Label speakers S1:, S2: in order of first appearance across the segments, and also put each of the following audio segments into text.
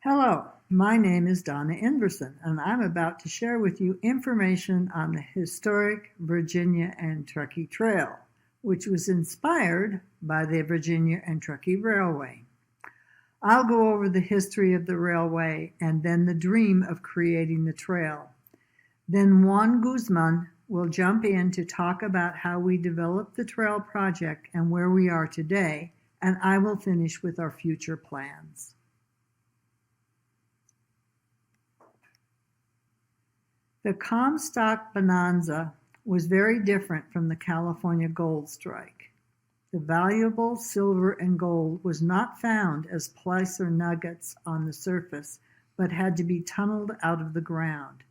S1: Hello, my name is Donna Inversin, and I'm about to share with you information on the historic Virginia and Truckee Trail, which was inspired by the Virginia and Truckee Railway. I'll go over the history of the railway and then the dream of creating the trail. Then Juan Guzman will jump in to talk about how we developed the trail project and where we are today, and I will finish with our future plans. The Comstock Bonanza was very different from the California gold strike. The valuable silver and gold was not found as placer nuggets on the surface, but had to be tunneled out of the ground.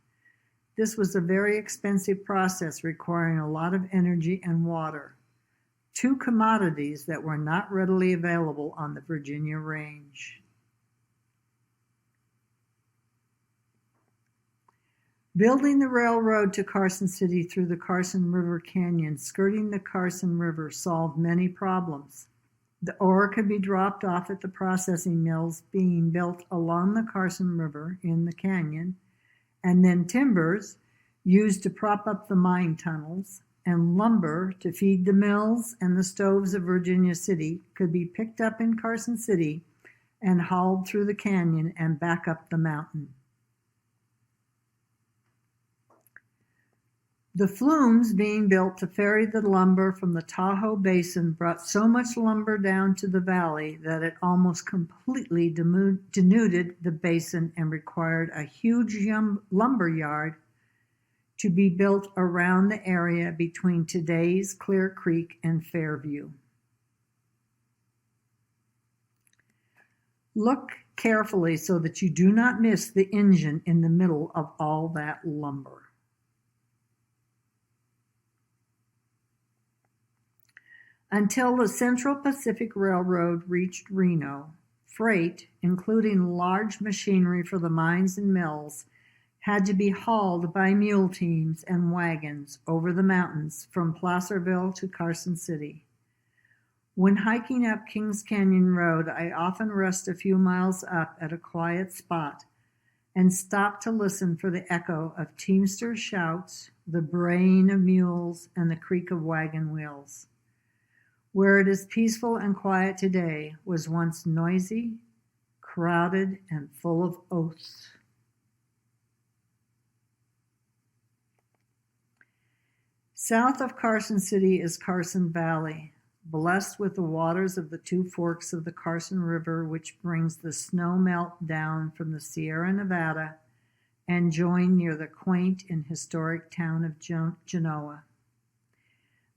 S1: This was a very expensive process requiring a lot of energy and water, two commodities that were not readily available on the Virginia range. Building the railroad to Carson City through the Carson River Canyon, skirting the Carson River, solved many problems. The ore could be dropped off at the processing mills being built along the Carson River in the canyon, and then timbers used to prop up the mine tunnels, and lumber to feed the mills and the stoves of Virginia City could be picked up in Carson City and hauled through the canyon and back up the mountain. The flumes being built to ferry the lumber from the Tahoe Basin brought so much lumber down to the valley that it almost completely denuded the basin and required a huge lumber yard to be built around the area between today's Clear Creek and Fairview. Look carefully so that you do not miss the engine in the middle of all that lumber. Until the Central Pacific Railroad reached Reno, freight, including large machinery for the mines and mills, had to be hauled by mule teams and wagons over the mountains from Placerville to Carson City. When hiking up Kings Canyon Road, I often rest a few miles up at a quiet spot and stop to listen for the echo of teamster shouts, the braying of mules, and the creak of wagon wheels. Where it is peaceful and quiet today was once noisy, crowded, and full of oaths. South of Carson City is Carson Valley, blessed with the waters of the two forks of the Carson River, which brings the snow melt down from the Sierra Nevada and join near the quaint and historic town of Genoa.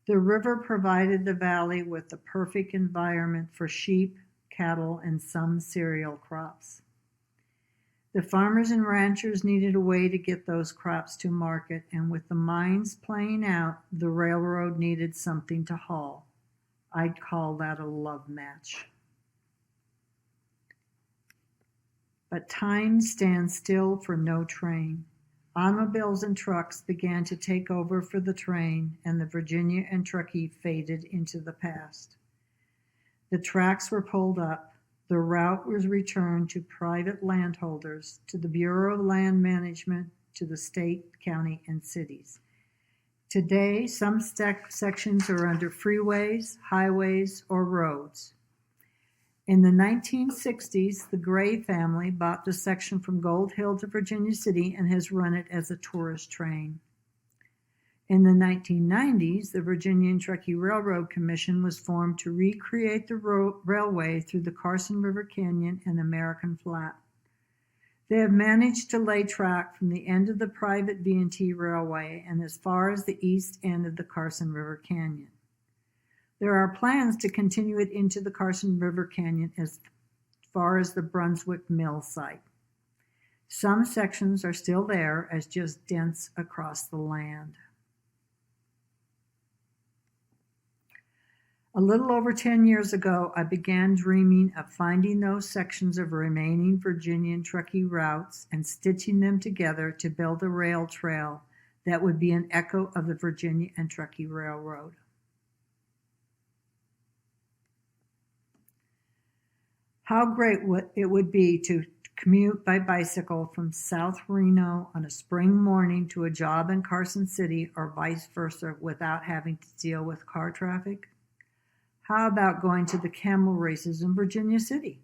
S1: The river provided the valley with the perfect environment for sheep, cattle, and some cereal crops. The farmers and ranchers needed a way to get those crops to market, and with the mines playing out, the railroad needed something to haul. I'd call that a love match. But time stands still for no train. Automobiles and trucks began to take over for the train, and the Virginia and Truckee faded into the past. The tracks were pulled up. The route was returned to private landholders, to the Bureau of Land Management, to the state, county, and cities. Today, some sections are under freeways, highways, or roads. In the 1960s, the Gray family bought the section from Gold Hill to Virginia City and has run it as a tourist train. In the 1990s, the Virginia and Truckee Railroad Commission was formed to recreate the railway through the Carson River Canyon and American Flat. They have managed to lay track from the end of the private V&T Railway and as far as the east end of the Carson River Canyon. There are plans to continue it into the Carson River Canyon as far as the Brunswick Mill site. Some sections are still there as just dents across the land. A little over 10 years ago, I began dreaming of finding those sections of remaining Virginia and Truckee routes and stitching them together to build a rail trail that would be an echo of the Virginia and Truckee Railroad. How great it would be to commute by bicycle from South Reno on a spring morning to a job in Carson City or vice versa without having to deal with car traffic? How about going to the camel races in Virginia City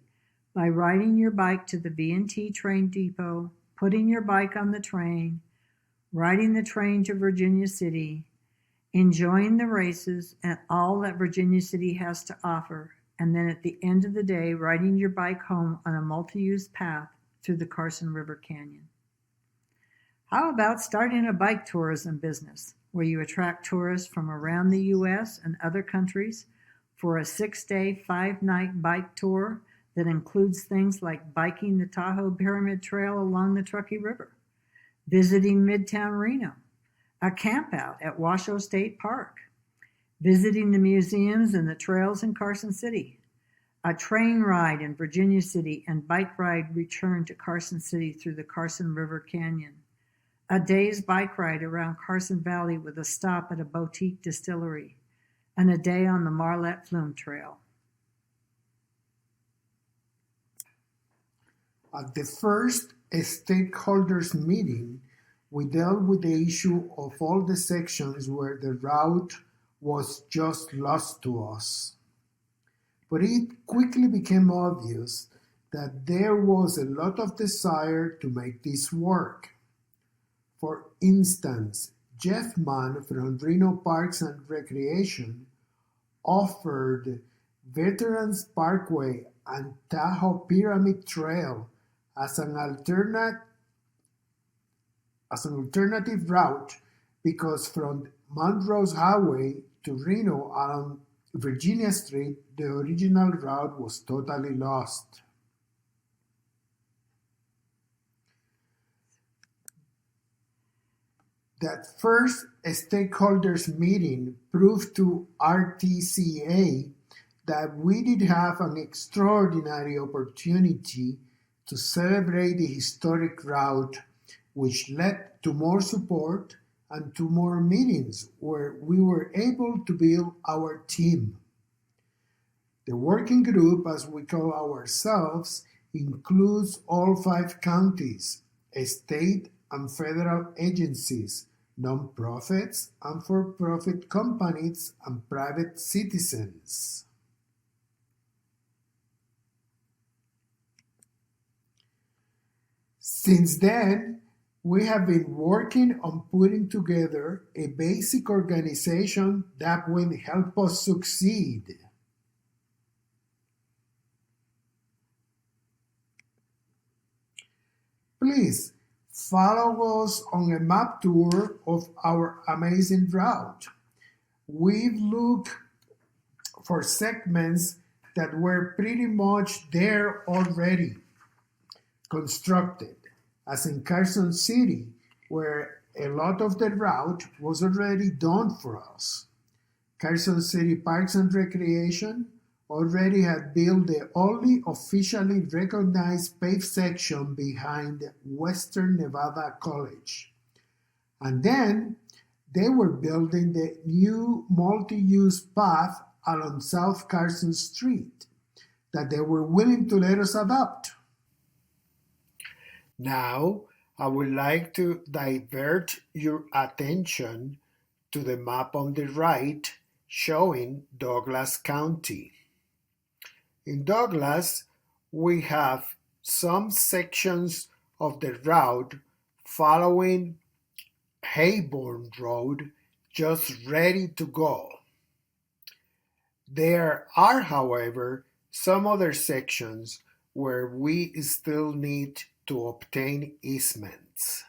S1: by riding your bike to the V&T train depot, putting your bike on the train, riding the train to Virginia City, enjoying the races and all that Virginia City has to offer, and then at the end of the day, riding your bike home on a multi-use path through the Carson River Canyon? How about starting a bike tourism business where you attract tourists from around the U.S. and other countries for a 6-day, 5-night bike tour that includes things like biking the Tahoe Pyramid Trail along the Truckee River, visiting Midtown Reno, a campout at Washoe State Park, visiting the museums and the trails in Carson City, a train ride in Virginia City and bike ride return to Carson City through the Carson River Canyon, a day's bike ride around Carson Valley with a stop at a boutique distillery, and a day on the Marlette Flume Trail.
S2: At the first stakeholders meeting, we dealt with the issue of all the sections where the route was just lost to us. But it quickly became obvious that there was a lot of desire to make this work. For instance, Jeff Mann from Reno Parks and Recreation offered Veterans Parkway and Tahoe Pyramid Trail as an alternative route because from Montrose Highway to Reno along Virginia Street, the original route was totally lost. That first stakeholders meeting proved to RTCA that we did have an extraordinary opportunity to celebrate the historic route, which led to more support and to more meetings where we were able to build our team. The working group, as we call ourselves, includes all 5 counties, state and federal agencies, non-profits and for-profit companies, and private citizens. Since then, we have been working on putting together a basic organization that will help us succeed. Please follow us on a map tour of our amazing route. We've looked for segments that were pretty much there already, constructed, as in Carson City, where a lot of the route was already done for us. Carson City Parks and Recreation already had built the only officially recognized paved section behind Western Nevada College. And then they were building the new multi-use path along South Carson Street that they were willing to let us adopt. Now, I would like to divert your attention to the map on the right showing Douglas County. In Douglas, we have some sections of the route following Hayborn Road just ready to go. There are, however, some other sections where we still need to obtain easements.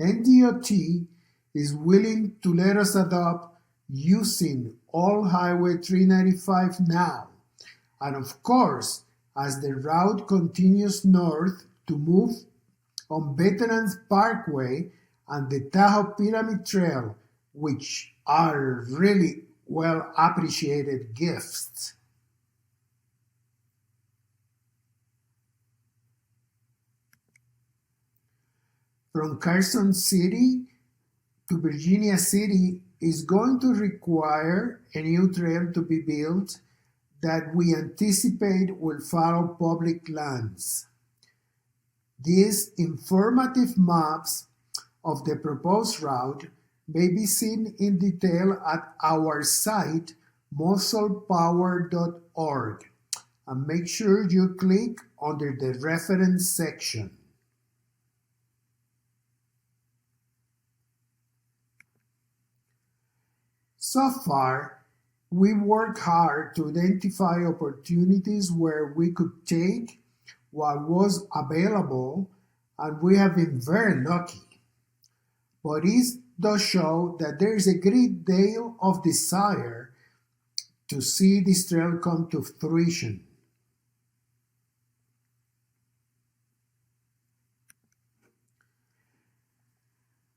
S2: NDOT is willing to let us adopt using all Highway 395 now, and of course, as the route continues north to move on Veterans Parkway and the Tahoe Pyramid Trail, which are really well appreciated gifts. From Carson City to Virginia City, is going to require a new trail to be built that we anticipate will follow public lands. These informative maps of the proposed route may be seen in detail at our site, musclepower.org, and make sure you click under the reference section. So far, we worked hard to identify opportunities where we could take what was available, and we have been very lucky. But it does show that there is a great deal of desire to see this trail come to fruition.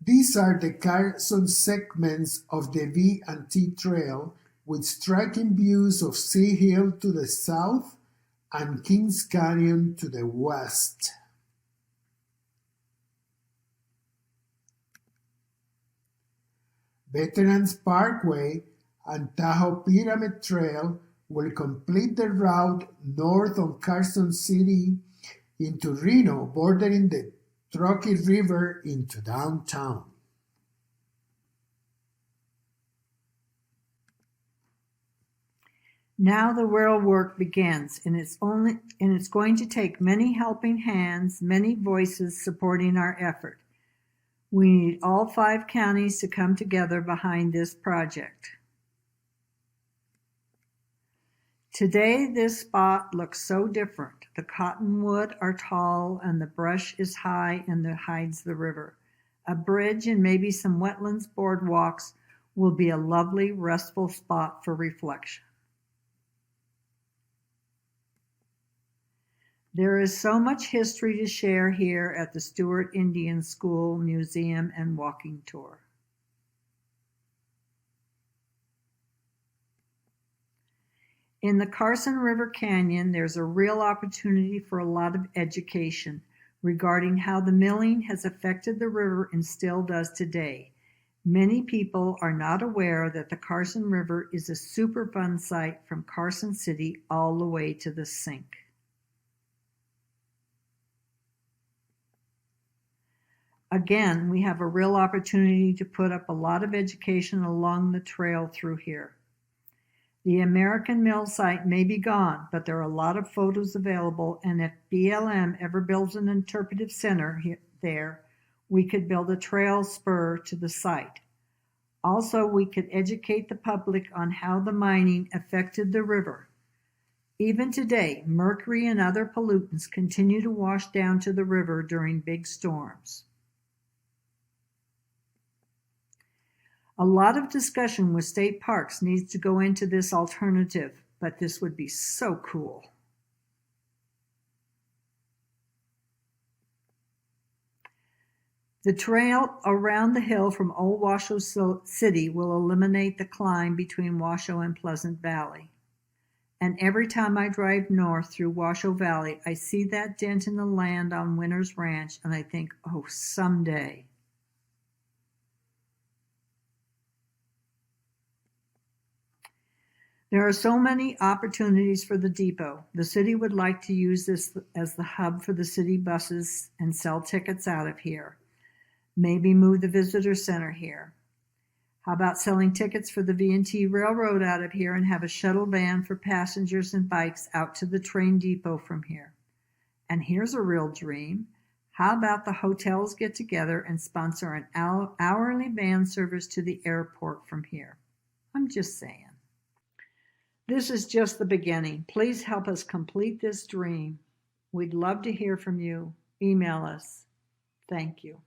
S2: These are the Carson segments of the V&T Trail, with striking views of Sea Hill to the south and Kings Canyon to the west. Veterans Parkway and Tahoe Pyramid Trail will complete the route north on Carson City into Reno, bordering the Truckee River into downtown.
S1: Now the real work begins, and it's going to take many helping hands, many voices supporting our effort. We need all 5 counties to come together behind this project. Today, this spot looks so different. The cottonwood are tall and the brush is high and hides the river. A bridge and maybe some wetlands boardwalks will be a lovely, restful spot for reflection. There is so much history to share here at the Stuart Indian School, Museum, and Walking Tour. In the Carson River Canyon, there's a real opportunity for a lot of education regarding how the milling has affected the river and still does today. Many people are not aware that the Carson River is a Superfund site from Carson City all the way to the sink. Again, we have a real opportunity to put up a lot of education along the trail through here. The American Mill site may be gone, but there are a lot of photos available, and if BLM ever builds an interpretive center there, we could build a trail spur to the site. Also, we could educate the public on how the mining affected the river. Even today, mercury and other pollutants continue to wash down to the river during big storms. A lot of discussion with state parks needs to go into this alternative, but this would be so cool. The trail around the hill from Old Washoe City will eliminate the climb between Washoe and Pleasant Valley. And every time I drive north through Washoe Valley, I see that dent in the land on Winter's Ranch, and I think, oh, someday. There are so many opportunities for the depot. The city would like to use this as the hub for the city buses and sell tickets out of here. Maybe move the visitor center here. How about selling tickets for the V&T Railroad out of here and have a shuttle van for passengers and bikes out to the train depot from here? And here's a real dream. How about the hotels get together and sponsor an hourly van service to the airport from here? I'm just saying. This is just the beginning. Please help us complete this dream. We'd love to hear from you. Email us. Thank you.